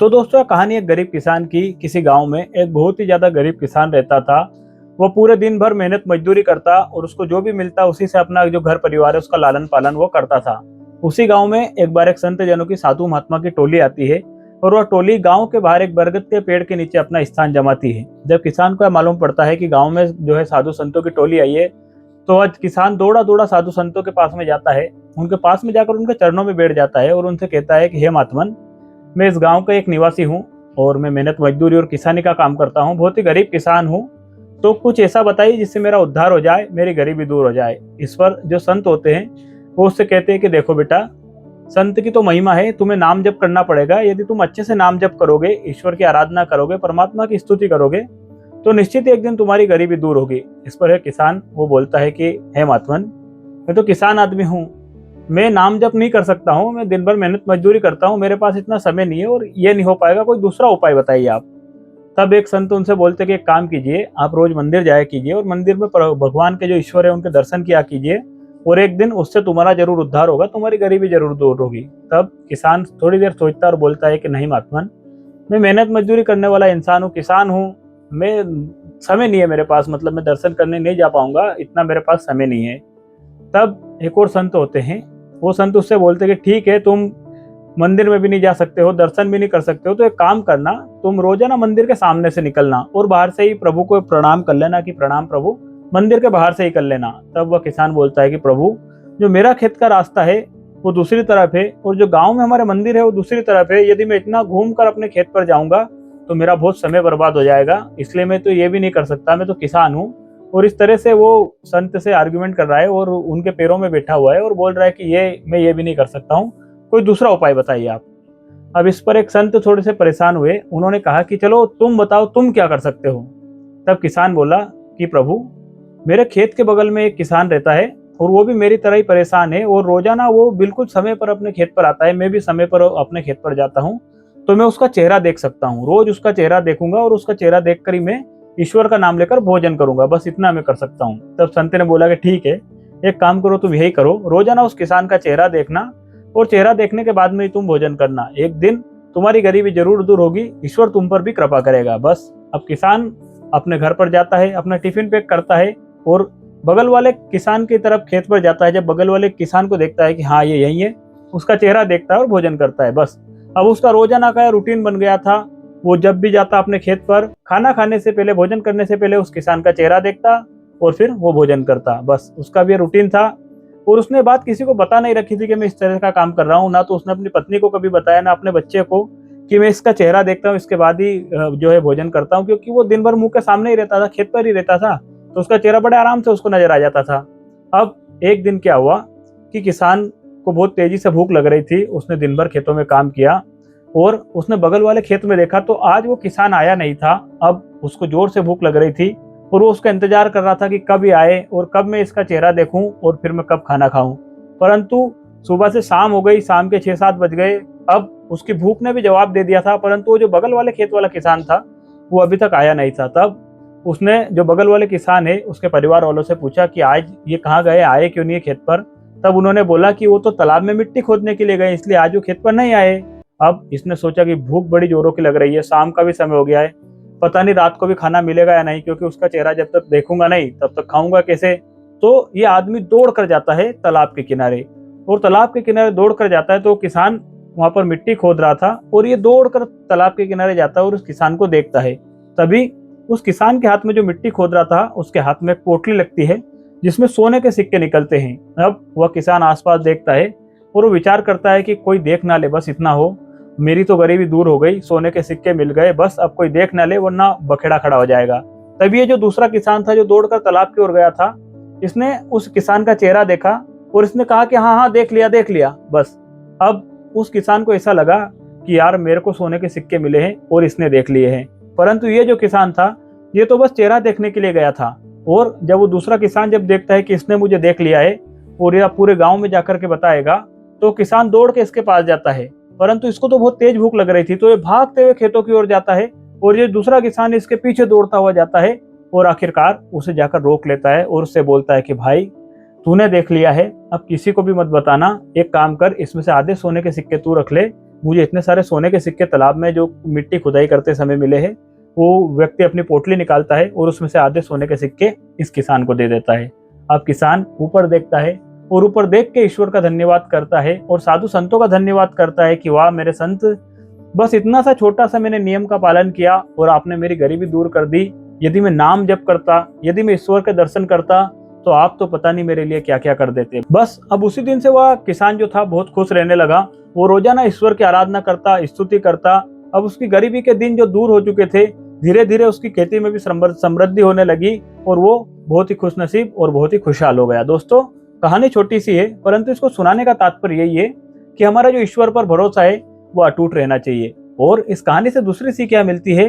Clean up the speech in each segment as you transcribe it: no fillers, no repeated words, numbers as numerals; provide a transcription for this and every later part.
तो दोस्तों यह कहानी एक गरीब किसान की। किसी गांव में एक बहुत ही ज्यादा गरीब किसान रहता था। वो पूरे दिन भर मेहनत मजदूरी करता और उसको जो भी मिलता उसी से अपना जो घर परिवार है उसका लालन पालन वो करता था। उसी गांव में एक बार एक संत जनों की साधु महात्मा की टोली आती है और वह टोली गांव के बाहर एक बरगद के पेड़ के नीचे अपना स्थान जमाती है। जब किसान को यह मालूम पड़ता है कि गांव में जो है साधु संतों की टोली आई है, तो आज किसान दौड़ा दौड़ा साधु संतों के पास में जाता है। उनके पास में जाकर उनके चरणों में बैठ जाता है और उनसे कहता है कि हे महात्मन, मैं इस गांव का एक निवासी हूँ और मैं मेहनत मजदूरी और किसानी का काम करता हूँ। बहुत ही गरीब किसान हूँ, तो कुछ ऐसा बताइए जिससे मेरा उद्धार हो जाए, मेरी गरीबी दूर हो जाए। इस पर जो संत होते हैं वो उससे कहते हैं कि देखो बेटा, संत की तो महिमा है, तुम्हें नाम जप करना पड़ेगा। यदि तुम अच्छे से नाम जप करोगे, ईश्वर की आराधना करोगे, परमात्मा की स्तुति करोगे, तो निश्चित एक दिन तुम्हारी गरीबी दूर होगी। इस पर है किसान वो बोलता है कि हे महात्मन, मैं तो किसान आदमी हूँ, मैं नाम जप नहीं कर सकता हूँ, मैं दिन भर मेहनत मजदूरी करता हूँ, मेरे पास इतना समय नहीं है और ये नहीं हो पाएगा, कोई दूसरा उपाय बताइए आप। तब एक संत उनसे बोलते कि एक काम कीजिए, आप रोज मंदिर जाया कीजिए और मंदिर में भगवान के जो ईश्वर है उनके दर्शन किया कीजिए और एक दिन उससे तुम्हारा जरूर उद्धार होगा, तुम्हारी गरीबी जरूर दूर होगी। तब किसान थोड़ी देर सोचता और बोलता है कि नहीं महात्मन, मैं मेहनत मजदूरी करने वाला इंसान हूँ, किसान हूँ, मैं समय नहीं है मेरे पास, मतलब मैं दर्शन करने नहीं जा पाऊंगा, इतना मेरे पास समय नहीं है। तब एक और संत होते हैं, वो संत उससे बोलते कि ठीक है, तुम मंदिर में भी नहीं जा सकते हो, दर्शन भी नहीं कर सकते हो, तो एक काम करना, तुम रोजाना मंदिर के सामने से निकलना और बाहर से ही प्रभु को प्रणाम कर लेना कि प्रणाम प्रभु, मंदिर के बाहर से ही कर लेना। तब वह किसान बोलता है कि प्रभु, जो मेरा खेत का रास्ता है वो दूसरी तरफ है और जो गांव में हमारे मंदिर है वो दूसरी तरफ है, यदि मैं इतना घूम कर अपने खेत पर जाऊंगा तो मेरा बहुत समय बर्बाद हो जाएगा, इसलिए मैं तो ये भी नहीं कर सकता, मैं तो किसान हूँ। और इस तरह से वो संत से आर्गुमेंट कर रहा है और उनके पैरों में बैठा हुआ है और बोल रहा है कि मैं ये भी नहीं कर सकता हूँ, कोई दूसरा उपाय बताइए आप। अब इस पर एक संत थोड़े से परेशान हुए, उन्होंने कहा कि चलो तुम बताओ, तुम क्या कर सकते हो। तब किसान बोला कि प्रभु, मेरे खेत के बगल में एक किसान रहता है और वो भी मेरी तरह ही परेशान है और रोजाना वो बिल्कुल समय पर अपने खेत पर आता है, मैं भी समय पर अपने खेत पर जाता हूँ, तो मैं उसका चेहरा देख सकता हूँ, रोज उसका चेहरा देखूंगा और उसका चेहरा देखकर ही मैं ईश्वर का नाम लेकर भोजन करूंगा, बस इतना मैं कर सकता हूँ। तब संत ने बोला कि ठीक है, एक काम करो, तुम यही करो, रोजाना उस किसान का चेहरा देखना और चेहरा देखने के बाद में ही तुम भोजन करना, एक दिन तुम्हारी गरीबी जरूर दूर होगी, ईश्वर तुम पर भी कृपा करेगा। बस अब किसान अपने घर पर जाता है, अपना टिफिन पैक करता है और बगल वाले किसान की तरफ खेत पर जाता है। जब बगल वाले किसान को देखता है कि हाँ ये यही है, उसका चेहरा देखता है और भोजन करता है। बस अब उसका रोजाना का रूटीन बन गया था, वो जब भी जाता अपने खेत पर, खाना खाने से पहले, भोजन करने से पहले उस किसान का चेहरा देखता और फिर वो भोजन करता, बस उसका भी रूटीन था। और उसने बात किसी को बता नहीं रखी थी कि मैं इस तरह का काम कर रहा हूँ, ना तो उसने अपनी पत्नी को कभी बताया, ना अपने बच्चे को कि मैं इसका चेहरा देखता हूँ इसके बाद ही जो है भोजन करता हूँ, क्योंकि वो दिन भर मुंह के सामने ही रहता था, खेत पर ही रहता था, तो उसका चेहरा बड़े आराम से उसको नजर आ जाता था। अब एक दिन क्या हुआ कि किसान को बहुत तेजी से भूख लग रही थी, उसने दिन भर खेतों में काम किया और उसने बगल वाले खेत में देखा तो आज वो किसान आया नहीं था। अब उसको जोर से भूख लग रही थी और वो उसका इंतजार कर रहा था कि कब ये आए और कब मैं इसका चेहरा देखूं और फिर मैं कब खाना खाऊं। परंतु सुबह से शाम हो गई, शाम के 6-7 बज गए। अब उसकी भूख ने भी जवाब दे दिया था, परंतु वो जो बगल वाले खेत वाला किसान था वो अभी तक आया नहीं था। तब उसने जो बगल वाले किसान है उसके परिवार वालों से पूछा कि आज ये कहाँ गए, आए क्यों नहीं है खेत पर। तब उन्होंने बोला कि वो तो तालाब में मिट्टी खोदने के लिए गए, इसलिए आज वो खेत पर नहीं आए। अब इसने सोचा कि भूख बड़ी जोरों की लग रही है, शाम का भी समय हो गया है, पता नहीं रात को भी खाना मिलेगा या नहीं, क्योंकि उसका चेहरा जब तक देखूंगा नहीं तब तक खाऊंगा कैसे। तो ये आदमी दौड़ कर जाता है तालाब के किनारे और तालाब के किनारे दौड़ कर जाता है तो किसान वहां पर मिट्टी खोद रहा था और ये दौड़ कर तालाब के किनारे जाता है और उस किसान को देखता है। तभी उस किसान के हाथ में जो मिट्टी खोद रहा था उसके हाथ में एक पोटली लगती है जिसमें सोने के सिक्के निकलते हैं। अब वह किसान आसपास देखता है और वो विचार करता है कि कोई देख ना ले, बस इतना हो, मेरी तो गरीबी दूर हो गई, सोने के सिक्के मिल गए, बस अब कोई देख ना ले वरना बखेड़ा खड़ा हो जाएगा। तभी ये जो दूसरा किसान था जो दौड़कर तालाब की ओर गया था, इसने उस किसान का चेहरा देखा और इसने कहा कि हाँ हाँ देख लिया देख लिया। बस अब उस किसान को ऐसा लगा कि यार मेरे को सोने के सिक्के मिले हैं और इसने देख लिए हैं, परंतु ये जो किसान था ये तो बस चेहरा देखने के लिए गया था। और जब वो दूसरा किसान जब देखता है कि इसने मुझे देख लिया है और यह पूरे गांव में जाकर के बताएगा, तो किसान दौड़ के इसके पास जाता है, परंतु इसको तो बहुत तेज भूख लग रही थी तो ये भागते हुए खेतों की ओर जाता है और ये दूसरा किसान इसके पीछे दौड़ता हुआ जाता है और आखिरकार उसे जाकर रोक लेता है और उससे बोलता है कि भाई, तूने देख लिया है, अब किसी को भी मत बताना, एक काम कर, इसमें से आधे सोने के सिक्के तू रख ले मुझे इतने सारे सोने के सिक्के तालाब में जो मिट्टी खुदाई करते समय मिले हैं, वो व्यक्ति अपनी पोटली निकालता है और उसमें से आधे सोने के सिक्के इस किसान को दे देता है। अब किसान ऊपर देखता है और ऊपर देख के ईश्वर का धन्यवाद करता है और साधु संतों का धन्यवाद करता है कि वाह मेरे संत, बस इतना सा छोटा सा मैंने नियम का पालन किया और आपने मेरी गरीबी दूर कर दी। यदि मैं नाम जप करता, यदि मैं ईश्वर के दर्शन करता, तो आप तो पता नहीं मेरे लिए क्या क्या कर देते। बस अब उसी दिन से वह किसान जो था बहुत खुश रहने लगा। वो रोजाना ईश्वर की आराधना करता, स्तुति करता। अब उसकी गरीबी के दिन जो दूर हो चुके थे, धीरे धीरे उसकी खेती में भी समृद्धि होने लगी और वो बहुत ही खुशनसीब और बहुत ही खुशहाल हो गया। दोस्तों, कहानी छोटी सी है, परंतु इसको सुनाने का तात्पर्य यही है कि हमारा जो ईश्वर पर भरोसा है वो अटूट रहना चाहिए। और इस कहानी से दूसरी सीख क्या मिलती है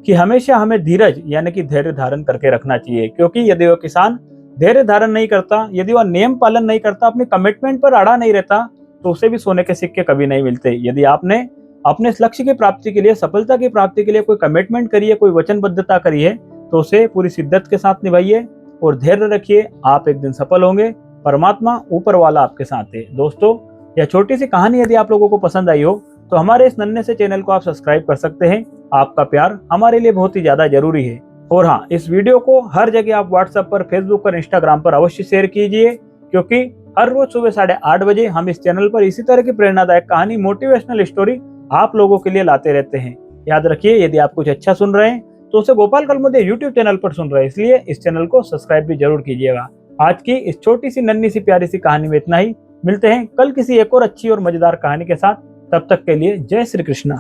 कि हमेशा हमें धीरज यानी कि धैर्य धारण करके रखना चाहिए, क्योंकि यदि वह किसान धैर्य धारण नहीं करता, यदि वह नियम पालन नहीं करता, अपने कमिटमेंट पर अड़ा नहीं रहता, तो उसे भी सोने के सिक्के कभी नहीं मिलते। यदि आपने अपने इस लक्ष्य की प्राप्ति के लिए, सफलता की प्राप्ति के लिए कोई कमिटमेंट करी है, कोई वचनबद्धता करी है, तो उसे पूरी शिद्दत के साथ निभाइए और धैर्य रखिए। आप एक दिन सफल होंगे। परमात्मा ऊपर वाला आपके साथ है। दोस्तों, यह छोटी सी कहानी यदि आप लोगों को पसंद आई हो तो हमारे इस नन्हे से चैनल को आप सब्सक्राइब कर सकते हैं। आपका प्यार हमारे लिए बहुत ही ज्यादा जरूरी है। और हाँ, इस वीडियो को हर जगह आप व्हाट्सएप पर, फेसबुक पर, इंस्टाग्राम पर अवश्य शेयर कीजिए, क्योंकि हर रोज सुबह 8:30 बजे हम इस चैनल पर इसी तरह की प्रेरणादायक कहानी, मोटिवेशनल स्टोरी आप लोगों के लिए लाते रहते हैं। याद रखिए, यदि आप कुछ अच्छा सुन रहे हैं तो उसे गोपाल कलमुदे यूट्यूब चैनल पर सुन रहे हैं, इसलिए इस चैनल को सब्सक्राइब भी जरूर कीजिएगा। आज की इस छोटी सी नन्ही सी प्यारी सी कहानी में इतना ही। मिलते हैं कल किसी एक और अच्छी और मजेदार कहानी के साथ। तब तक के लिए जय श्री कृष्णा।